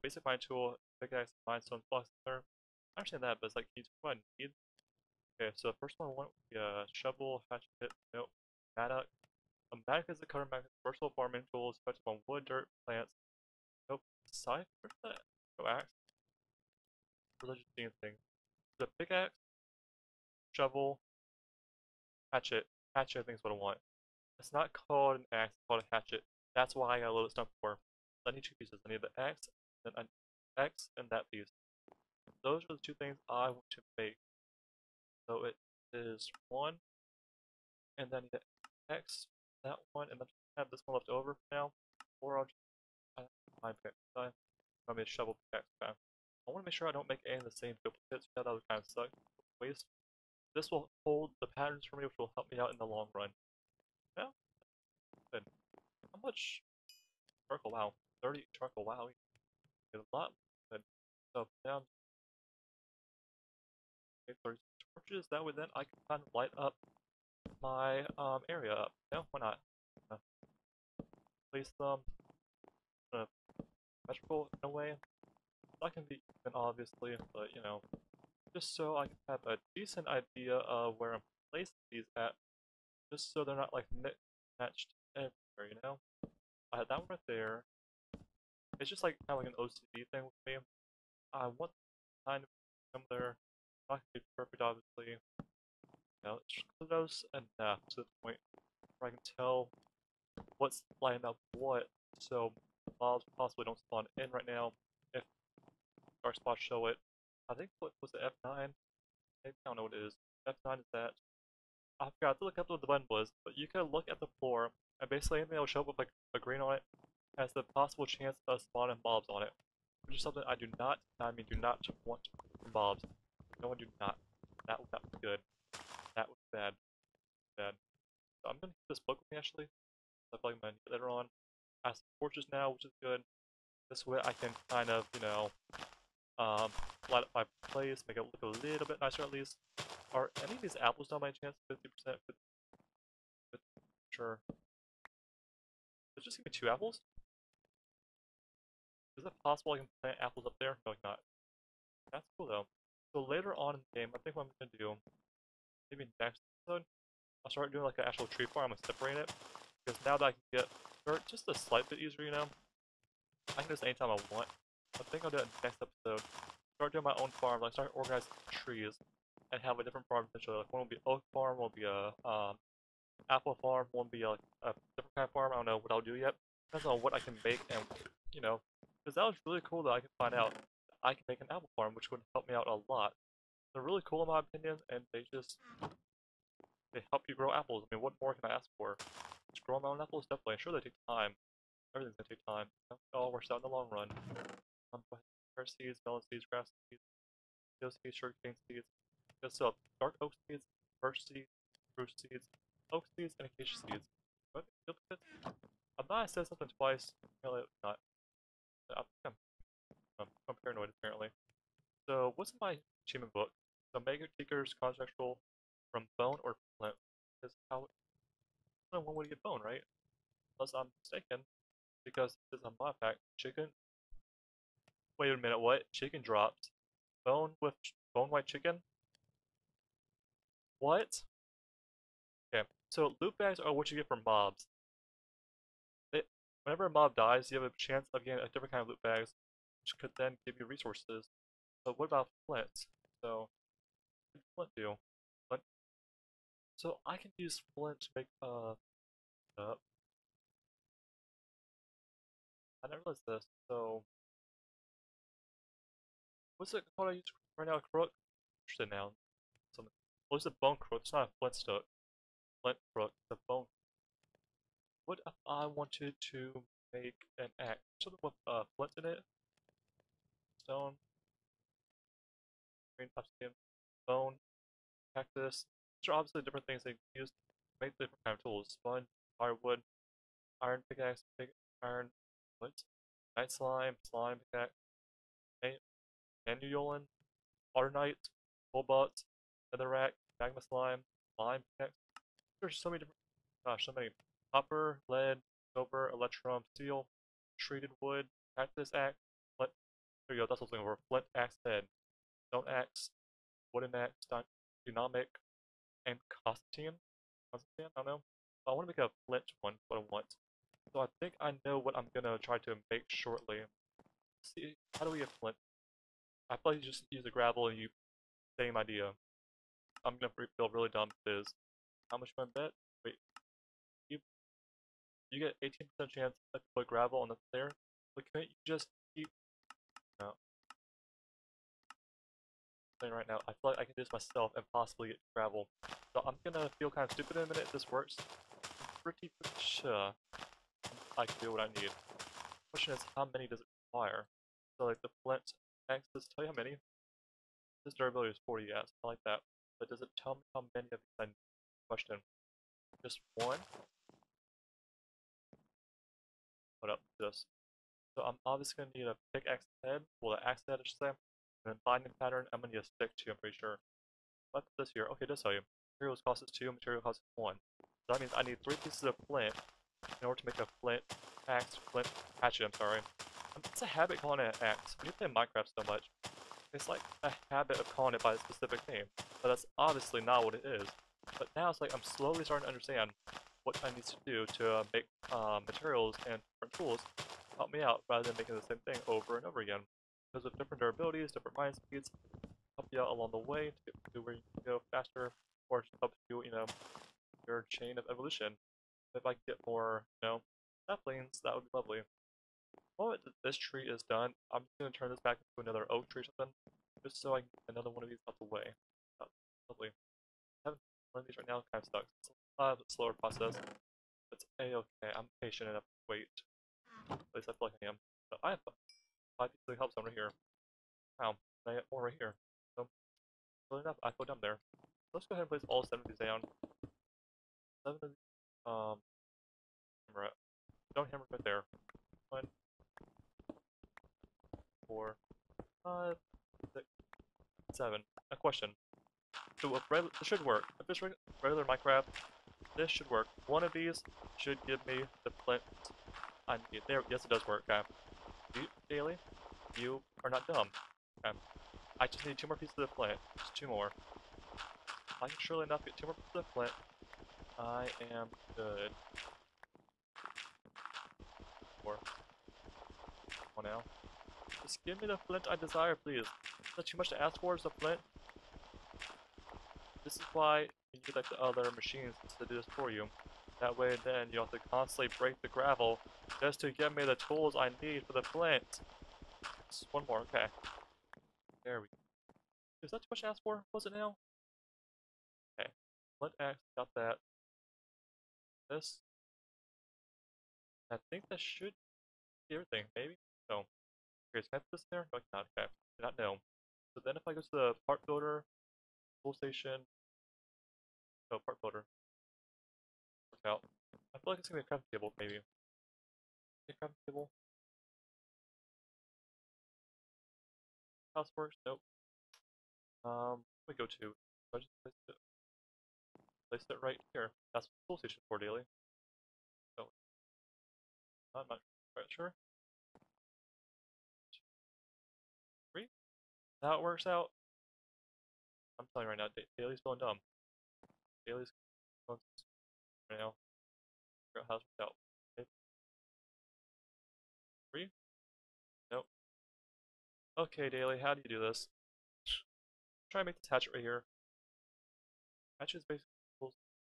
Basic mine tool, pickaxe, limestone, blocks there. I understand that, but it's like, can you tell me what I need? Okay, so the first one I want would be a shovel, hatchet, nope, mattock. A mattock is a cutter method, versatile farming tools, effective on wood, dirt, plants. Nope, scythe? Where's that? No axe. Religious being thing. The pickaxe, shovel, hatchet. Hatchet I think is what I want. It's not called an axe, it's called a hatchet. That's why I got a little stuff for. I need 2 pieces. I need the axe, and an axe, and that piece. Those are the 2 things I want to make. So it is 1, and then I need the X, that one, and then I have this one left over for now. Or I'll just my pick. I made a shovel pickaxe. Okay. I want to make sure I don't make any of the same duplicates. That would kind of suck. Waste. This will hold the patterns for me, which will help me out in the long run. Yeah, good. How much charcoal? Wow, 30 charcoal. Wow, we get a lot. Good. So down 30 torches. That way, then I can kind of light up my area up. Yeah, why not? Place them symmetrical in a way. That can be even obviously, but you know, just so I can have a decent idea of where I'm placing these at, just so they're not like matched everywhere, you know? I had that one right there. It's just like kind of like an OCD thing with me. I want kind of similar, not gonna be perfect obviously. You know, it's close enough to the point where I can tell what's lining up what, so mobs possibly don't spawn in right now. If dark spots show it, I think what was the F9? Maybe I don't know what it is. F9 is that. I forgot to look up what the button was, but you can look at the floor, and basically anything that will show up with like a green on it has the possible chance of spawning mobs on it. Which is something I do not, do not want from mobs. No, I do not. That would not be good. That would be bad. Bad. So I'm gonna keep this book with me actually. I feel like I'm gonna need it later on. I have some torches now, which is good. This way I can kind of, you know, light up my place, make it look a little bit nicer at least. Are any of these apples done by chance? 50%? Sure. Did just give me 2 apples? Is it possible I can plant apples up there? No, not. That's cool though. So later on in the game, I think what I'm gonna do, maybe next episode, I'll start doing like an actual tree farm. I'm gonna separate it. Because now that I can get dirt just a slight bit easier, you know? I can do this anytime I want. I think I'll do it next episode. Start doing my own farm, like start organizing trees and have a different farm potentially. Like one will be oak farm, one will be a apple farm, one will be a different kind of farm. I don't know what I'll do yet. Depends on what I can make and you know, because that was really cool that I can find out that I can make an apple farm, which would help me out a lot. They're really cool in my opinion, and they help you grow apples. I mean, what more can I ask for? Just grow my own apples, definitely. Sure, they take time. Everything's gonna take time. It all works out in the long run. Carrot seeds, melon seeds, grass seeds, potato seeds, sugarcane seeds. Good stuff. Dark oak seeds, birch seeds, spruce seeds, oak seeds, and acacia seeds. What? Duplicates? I'm not. I said something twice. Apparently, not. I'm, I'm paranoid apparently. So, what's in my achievement book? So, Mega Seekers Constructual from Bone or Flint. Is how one would get bone, right? Unless I'm mistaken, because it's a mod pack. Chicken. Wait a minute. What? Chicken drops. Bone with bone white chicken. What? Okay. So loot bags are what you get from mobs. Whenever a mob dies, you have a chance of getting a different kind of loot bags, which could then give you resources. But what about flint? So, what can flint do? Flint. So I can use flint to make realized this. So, what's it called I use right now? Crook? Interesting now. Something. Well, it's a bone crook. It's not a flint stick. Flint crook. It's a bone. What if I wanted to make an axe? Something with flint in it? Stone, green obsidian, bone, cactus. These are obviously different things they can use to make different kind of tools. Sponge, firewood, iron pickaxe, iron, what? Night slime, slime pickaxe, annuolin, water knight, cobalt, netherrack, magma slime, lime pickaxe. There's so many different, gosh, so many. Copper, lead, silver, electrum, steel, treated wood, cactus axe, flint. There you go, that's what I'm looking for. Flint axe head, stone axe, wooden axe, dynamic, and Constantine. Constantine, I don't know. I want to make a flint one, what I want. So I think I know what I'm gonna try to make shortly. Let's see, how do we get flint? I feel like you just use the gravel and you, same idea. I'm gonna feel really dumb if it is. How much do I bet? Wait, you, you get 18% chance to put gravel on the there, but can't you just keep, no. Saying right now, I feel like I can do this myself and possibly get gravel. So I'm gonna feel kind of stupid in a minute if this works. I'm pretty sure I can do what I need. Question is, how many does it require? So like the flint axes tell you how many. This durability is 40, yes, I like that. But does it tell me how many of these I need? Question. Just one? What up this? So I'm obviously gonna need a pickaxe head, well the axe head I should say, and then binding pattern I'm gonna need a stick too, I'm pretty sure. Let's put this here. Okay, it does tell you. Materials cost us 2, material cost us 1. So that means I need 3 pieces of flint in order to make a flint axe, flint hatchet, I'm sorry. It's a habit calling it an axe. When you play Minecraft so much, it's like a habit of calling it by a specific name. But that's obviously not what it is. But now it's like I'm slowly starting to understand what I need to do to make materials and different tools help me out rather than making the same thing over and over again. Because with different durabilities, different mine speeds, help you out along the way to get to where you can go faster, or just help you, your chain of evolution. If I can get more, saplings, that would be lovely. Well, this tree is done. I'm just gonna turn this back into another oak tree or something, just so I can get another one of these out the way. That's lovely. Having one of these right now kind of sucks. It's a slower process. It's a-okay. I'm patient enough to wait. At least I feel like I am. But I have 5 pieces of helpstone right here. Wow, and I get more right here. So, really enough, I go down there. Let's go ahead and place all 7 of these down. 7 of these, hammer it. Don't hammer right there. 1, 4, 5, 6, 7. A question. So if this should work. If this regular Minecraft, this should work. One of these should give me the flint I need. There, yes, it does work. Okay. You, Daily, you are not dumb. Okay. I just need 2 more pieces of flint. Just 2 more. I can surely enough get 2 more pieces of flint. I am good. 4. 1 now. Just give me the flint I desire, please. Is that too much to ask for? Is the flint? This is why you need like the other machines to do this for you. That way then you don't have to constantly break the gravel just to get me the tools I need for the flint. Just 1 more, okay. There we go. Is that too much to ask for? Was it now? Okay. Flint axe, got that. This. I think that should be everything, maybe? No. Okay, can I put this in there? No, I cannot. Okay. I do not know. So then if I go to the part builder, tool station, no, part builder. Work out. I feel like it's gonna be a crafting table, maybe. A crafting table? Houseworks? Nope. We go to. I just place it right here. That's what the tool station for, Daily. So, I'm not quite sure. 3? How it works out? I'm telling you right now, Daily's feeling dumb. Daily's feeling right now. Figure out how it's worked out. Okay. 3? Nope. Okay, Daily, how do you do this? Try to make this hatchet right here. Hatchet is basically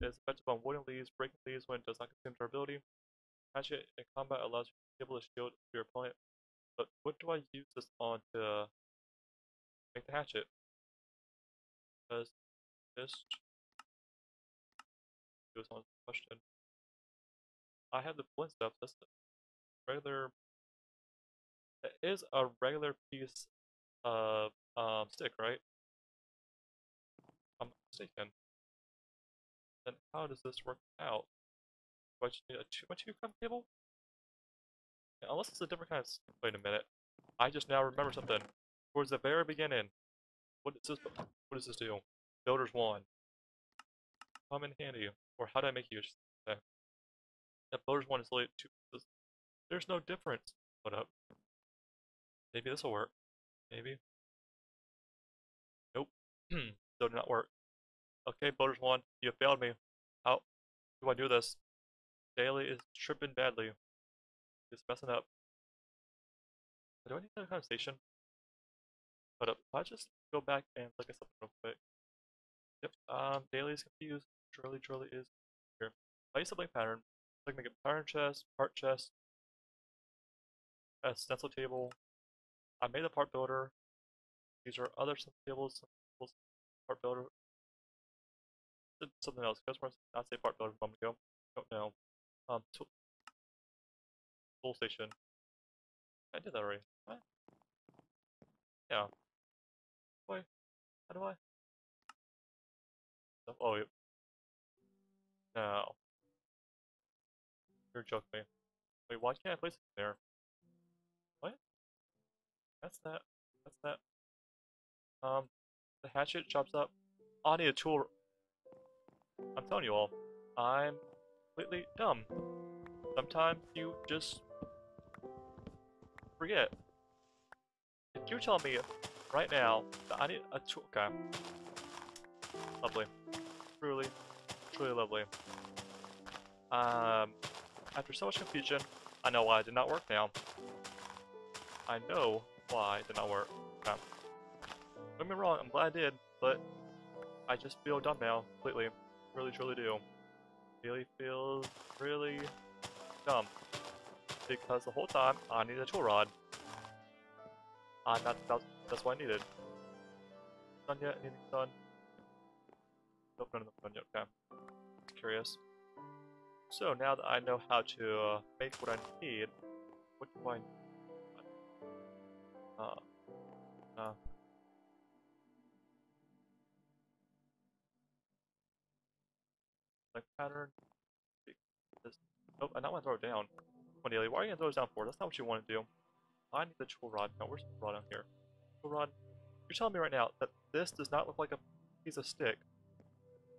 is effective on wooden leaves, breaking leaves when it does not consume durability. Hatchet in combat allows you to be able to shield your opponent, but what do I use this on to make the hatchet? Because this goes on the question. I have the flint stuff. That's the regular. It is a regular piece of stick, right? I'm mistaken. Then how does this work out? Do I just need a two-cut cable? Yeah, unless it's a different kind of. Wait a minute. I just now remember something. Towards the very beginning. What does this? What does this do? Builders 1. Come in handy. Or how do I make you? Okay. Yeah, Builders 1 is literally 2 pieces. There's no difference. What up? Maybe this will work. Maybe. Nope. Still did not work. Okay, Builders 1, you failed me. How do I do this? Daily is tripping badly. He's messing up. Do I need another kind of station? But if I just go back and look at something real quick. Yep, Daily is confused. Truly is here. I use something pattern. So I can make a pattern chest, part chest, a stencil table. I made a part builder. These are other stencil tables, part builder. Something else. Guess where I say part builder a moment ago. Don't know. Tool station. I did that already. What? Yeah. Wait. How do I? Oh, wait. No. You're joking me. Wait, why can't I place it there? What? That's that. That's that. The hatchet chops up. Oh, I need a tool. I'm telling you all, I'm completely dumb. Sometimes you just forget. If you tell me right now that I need a tool, okay. Lovely. Truly lovely. After so much confusion, I know why it did not work now. I know why it did not work. Okay. Don't get me wrong, I'm glad I did, but I just feel dumb now, completely. Truly do. Really feels really dumb. Because the whole time, I needed a tool rod. That's what I needed. Done yet? Anything done? Nope, none of them done yet, okay. Just curious. So now that I know how to make what I need, what do I need? Like pattern. This. Nope, I don't want to throw it down. Cornelia, why are you gonna throw this down for? That's not what you want to do. I need the tool rod. No, where's the tool rod down here? Tool rod. You're telling me right now that this does not look like a piece of stick.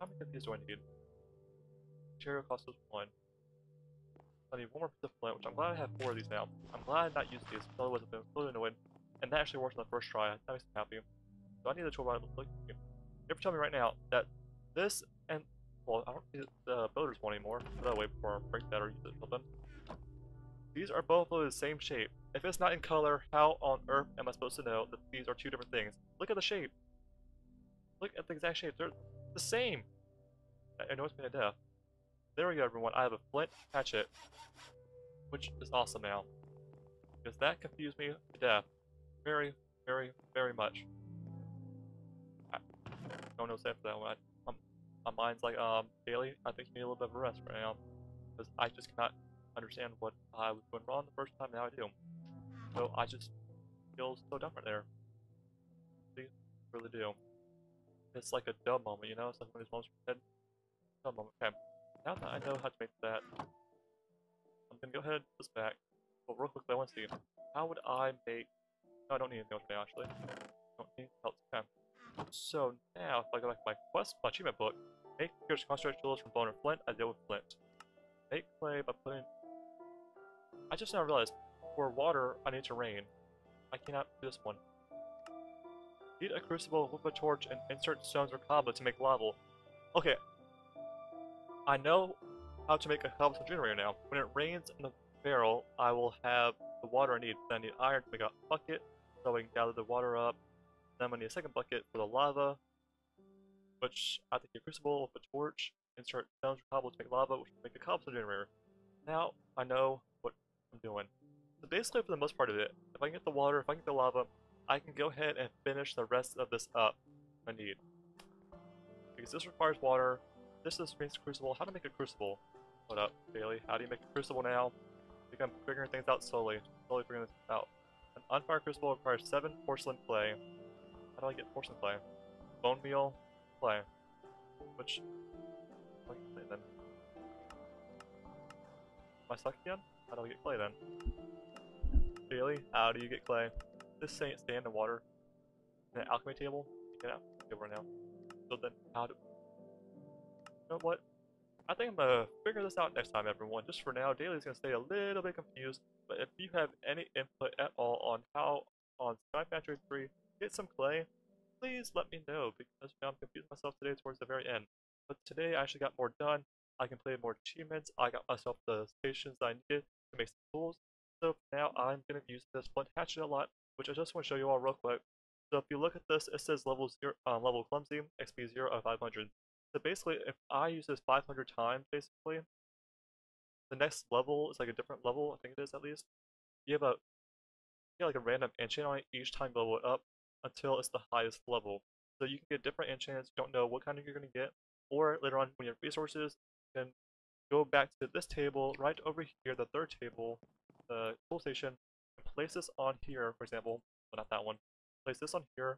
How many of these do I need? Material cost is 1. I need 1 more piece of flint, which I'm glad I have 4 of these now. I'm glad I not used these, otherwise I've been really annoyed. And that actually worked on the first try. That makes me happy. So I need the tool rod. Look, you ever tell me right now that this and well, I don't need the builder's one anymore. Put that away before I break that or use it or something. These are both of the same shape. If it's not in color, how on earth am I supposed to know that these are 2 different things? Look at the shape. Look at the exact shape. They're the same. I know it's me to death. There we go, everyone. I have a flint hatchet, which is awesome now. Because that confused me to death. Very much. I don't know what to say for that one. My mind's like, Daily, I think you need a little bit of a rest right now. Because I just cannot understand what I was doing wrong the first time, now I do. So I just feel so dumb right there. I really do. It's like a dumb moment, you know? It's like one of these moments in your head. Dumb moment. Okay. Now that I know how to make that, I'm gonna go ahead and put this back. But real quickly, I want to see, how would I make... No, I don't need anything else now, actually. Don't need else. Okay. So now, if I go back to my quest, my achievement book, make fierce concentrated tools from bone or flint, I deal with flint. Make clay by putting... I just now realized, for water, I need to rain. I cannot do this one. Heat a crucible with a torch and insert stones or cobble to make lava. Okay. I know how to make a cobblestone generator now. When it rains in the barrel, I will have the water I need. Then I need iron to make a bucket, so I can gather the water up. Then I need a second bucket for the lava, which I think a crucible with a torch, insert stones or cobble to make lava, which will make a cobblestone generator. Now I know what I'm doing. So basically, for the most part of it, if I can get the water, if I can get the lava, I can go ahead and finish the rest of this up I need. Because this requires water, this is makes crucible. How to make a crucible? Hold up, Bailey. How do you make a crucible now? I think I'm figuring things out slowly. Slowly figuring this out. An unfired crucible requires 7 porcelain clay. How do I get porcelain clay? Bone meal, clay. Which, how do I get clay then? Am I stuck again? How do I get clay then? Bailey, how do you get clay? This stay in the water. In an alchemy table? Get out. Get right now. So then, how do... You know what? I think I'm gonna figure this out next time, everyone. Just for now, Daily's gonna stay a little bit confused. But if you have any input at all on how on Sky Factory 3 get some clay, please let me know because I'm confusing myself today towards the very end. But today I actually got more done. I completed more achievements. I got myself the stations that I needed to make some tools. So now I'm gonna use this flint hatchet a lot, which I just want to show you all real quick. So if you look at this, it says level 0, level clumsy, XP 0 of 500. So basically, if I use this 500 times, basically, the next level is like a different level, I think it is at least. You have like a random enchant on it each time you level it up until it's the highest level. So you can get different enchants, you don't know what kind of you're going to get, or later on when you have resources, you can go back to this table right over here, the third table, the tool station, and place this on here, for example, well, not that one, place this on here,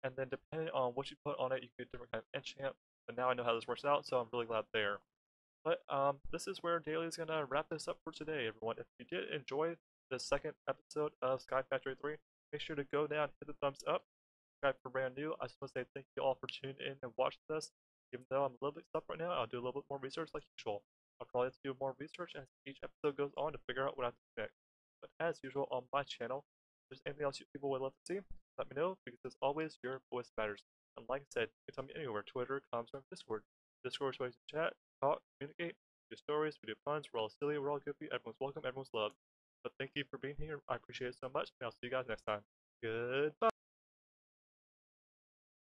and then depending on what you put on it, you can get different kind of enchant. But now I know how this works out, so I'm really glad there. But this is where Daily is gonna wrap this up for today, everyone. If you did enjoy the second episode of Sky Factory 3, make sure to go down, hit the thumbs up, subscribe for brand new. I just want to say thank you all for tuning in and watching this. Even though I'm a little bit stuck right now, I'll do a little bit more research like usual. I'll probably have to do more research as each episode goes on to figure out what I have to pick. But as usual on my channel, if there's anything else you people would love to see, let me know because as always, your voice matters. And like I said, you can tell me anywhere, Twitter, comments, or Discord. Discord is where you can chat, talk, communicate, do stories, video puns, we're all silly, we're all goofy, everyone's welcome, everyone's loved. But thank you for being here, I appreciate it so much, and I'll see you guys next time. Goodbye!